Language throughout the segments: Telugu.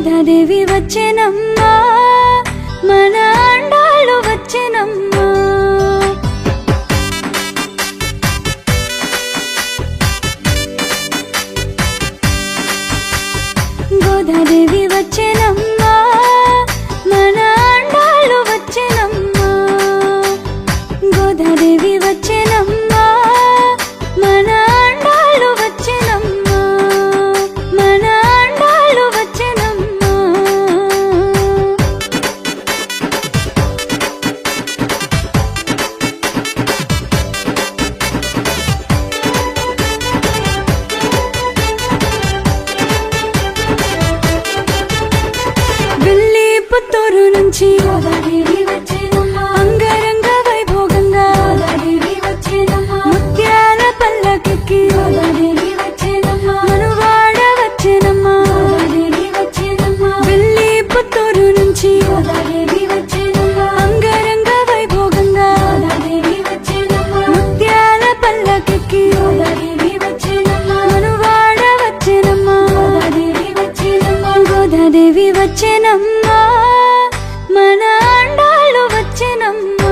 గోదాదేవి వచ్చెనమ్మా, మన అండాళ్ళు వచ్చెనమ్మా. గోదాదేవి వచ్చెనమ్మా, మన అండాళ్ళు వచ్చెనమ్మా. గోదాదేవి వచ్చెనమ్మా, మన అండాళ్ళు వచ్చెనమ్మా. మన అండాళ్ళు వచ్చెనమ్మా. వెళ్ళి పుత్తూరు నుంచి గోదాదేవి వచ్చెనమ్మా, అంగరంగ వైభోగంగా గోదాదేవి వచ్చెనమ్మా. ముత్యాల పల్లకెక్కి గోదాదేవి వచ్చెనమ్మా, మనువాడ వచ్చెనమ్మా. గోదాదేవి వచ్చెనమ్మా. వెళ్ళి పుత్తూరు నుంచి గోదాదేవి వచ్చెనమ్మా, అంగరంగ వైభోగంగా గోదాదేవి వచ్చెనమ్మా. ముత్యాల పల్లకెక్కి గోదాదేవి వచ్చెనమ్మా, మనువాడ వచ్చెనమ్మా. గోదాదేవి వచ్చెనమ్మా. గోదాదేవి వచ్చెనమ్మా, మన అండాళ్ళు వచ్చెనమ్మా.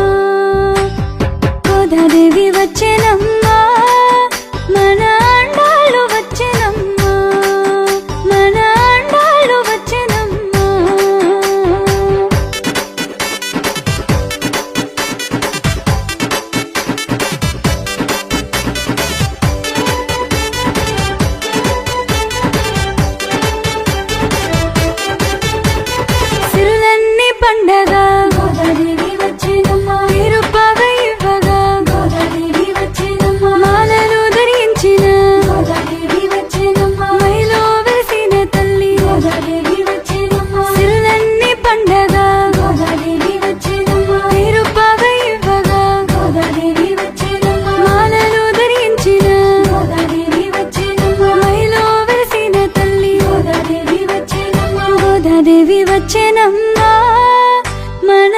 గోదాదేవి వచ్చెనమ్మా, మన అండాళ్ళు వచ్చెనమ్మా. మన అండాళ్ళు వచ్చెనమ్మా. సిరులన్నీ పండగ గోదాదేవి వచ్చెనమ్మా, తిరుపవ ఇవ్వగా గోదాదేవి వచ్చెనమ్మా. మాలలు ధరించిన గోదాదేవి వచ్చెనమ్మా, మైలో వెలిసిన తల్లి గోదాదేవి వచ్చెనమ్మా. సిరులన్నీ పండగ గోదాదేవి వచ్చెనమ్మా, తిరుపవ ఇవ్వగా గోదాదేవి వచ్చెనమ్మా. మాలలు ధరించిన గోదాదేవి వచ్చెనమ్మా, మైలో వెలిసిన తల్లి గోదాదేవి వచ్చెనమ్మా. గోదాదేవి వచ్చెనమ్మా, మన